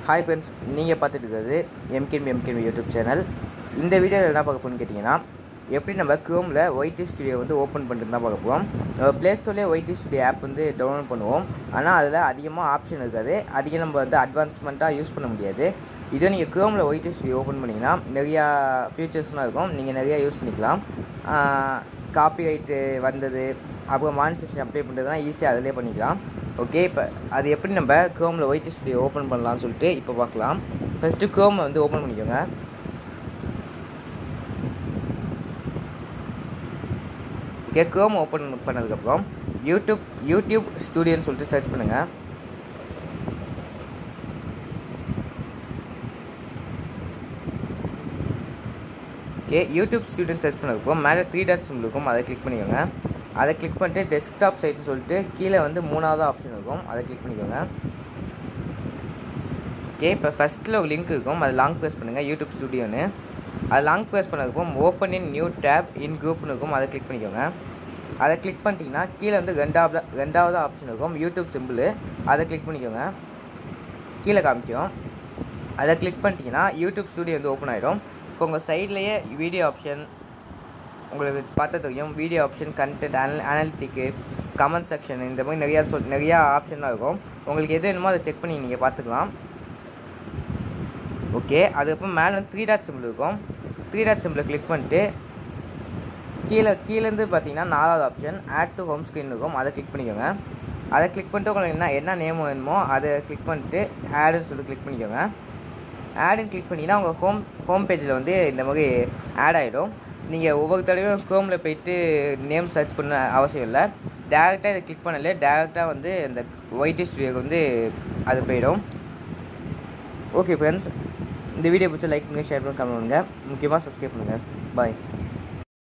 Hi friends, நீங்கள் பார்த்துட்டு இருக்கிறது எம்கேபி யூடியூப் சேனல். இந்த வீடியோவில் என்ன பார்க்க போகணும்னு கேட்டிங்கன்னா, எப்படி நம்ம க்ரோமில் ஒய்டி ஸ்டுடியோ வந்து ஓப்பன் பண்ணிட்டு தான் பார்க்க போகிறோம். நம்ம ப்ளே ஸ்டோர்லேயே ஒய்டி ஸ்டுடியோ ஆப் வந்து டவுன்லோட் பண்ணுவோம். ஆனால் அதில் அதிகமாக ஆப்ஷன் இருக்காது, அதிகம் நம்ம வந்து அட்வான்ஸ்மெண்ட்டாக யூஸ் பண்ண முடியாது. இதே நீங்கள் க்ரோமில் ஒய்டி ஸ்டுடியோ ஓப்பன் பண்ணிங்கன்னா நிறையா ஃபீச்சர்ஸ்லாம் இருக்கும், நீங்கள் நிறையா யூஸ் பண்ணிக்கலாம். காப்பி ரைட்டு வந்தது, அப்புறம் மானிட்டரைசேஷன் அப்ளை பண்ணுறதுலாம் ஈஸியாக அதிலே பண்ணிக்கலாம். ஓகே, இப்போ அது எப்படி நம்ம க்ரோமில் ஒய்டி ஸ்டுடியோ ஓப்பன் பண்ணலாம்னு சொல்லிட்டு இப்போ பார்க்கலாம். ஃபஸ்ட்டு க்ரோமை வந்து ஓப்பன் பண்ணிக்கோங்க. ஓகே, க்ரோம் ஓப்பன் பண்ணதுக்கப்புறம் யூடியூப் ஸ்டுடியோன்னு சொல்லிட்டு சர்ச் பண்ணுங்கள். ஓகே, யூடியூப் ஸ்டுடியோன்னு சர்ச் பண்ணதுக்கப்புறம் மேலே 3 டாட் சிம்பிள் இருக்கும், அதை கிளிக் பண்ணிக்கோங்க. அதை கிளிக் பண்ணிட்டு டெஸ்க்டாப் சைட்னு சொல்லிட்டு கீழே வந்து 3வது ஆப்ஷன் இருக்கும், அதை கிளிக் பண்ணிக்கோங்க. ஓகே, இப்போ ஃபஸ்ட்டில் ஒரு லிங்க் இருக்கும், அதை லாங் ப்ரெஸ் பண்ணுங்கள், யூடியூப் ஸ்டுடியோன்னு. அதை லாங் ப்ரெஸ் பண்ணதுக்கும் open in new tab in குரூப்னு இருக்கும், அதை கிளிக் பண்ணிக்கோங்க. அதை கிளிக் பண்ணிட்டீங்கன்னா கீழே வந்து ரெண்டாவது ஆப்ஷன் இருக்கும், யூடியூப் சிம்பிள், அதை கிளிக் பண்ணிக்கோங்க. கீழே காமிக்கும், அதை கிளிக் பண்ணிட்டீங்கன்னா யூடியூப் ஸ்டுடியோ வந்து ஓப்பன் ஆகிடும். இப்போ உங்கள் சைட்லேயே வீடியோ ஆப்ஷன் உங்களுக்கு பார்த்த தெரியும், video option, content analytic, comment section, இந்த மாதிரி நிறையா ஆப்ஷன்லாம் இருக்கும். உங்களுக்கு எது வேணுமோ அதை செக் பண்ணி நீங்கள் பார்த்துக்கலாம். ஓகே, அதுக்கப்புறம் மேலே வந்து 3 டாட் சிம்பிள் இருக்கும், 3 டாட் சிம்பிளை கிளிக் பண்ணிட்டு கீழேருந்து பார்த்தீங்கன்னா 4வது option add to home screen இருக்கும், அதை கிளிக் பண்ணிக்கோங்க. அதை கிளிக் பண்ணிட்டு உங்களுக்கு என்ன நேம் வேணுமோ அதை கிளிக் பண்ணிட்டு ஆடுன்னு சொல்லிட்டு கிளிக் பண்ணிக்கோங்க. ஆடுன்னு கிளிக் பண்ணிங்கன்னா உங்கள் ஹோம் பேஜில் வந்து இந்த மாதிரி ஆட் ஆகிடும். நீங்கள் ஒவ்வொரு தடவையும் க்ரோமில் போய்ட்டு நேம் சர்ச் பண்ண அவசியம் இல்லை, டேரெக்டாக இதை கிளிக் பண்ணல, டேரெக்டாக வந்து இந்த ஒய்டி ஸ்டுடியோக்கு வந்து அது போயிடும். ஓகே ஃப்ரெண்ட்ஸ், இந்த வீடியோ பிடிச்சா லைக் பண்ணுங்கள், ஷேர் பண்ணுங்கள், கமெண்ட் பண்ணுங்கள், முக்கியமாக சப்ஸ்கிரைப் பண்ணுங்கள். பாய்.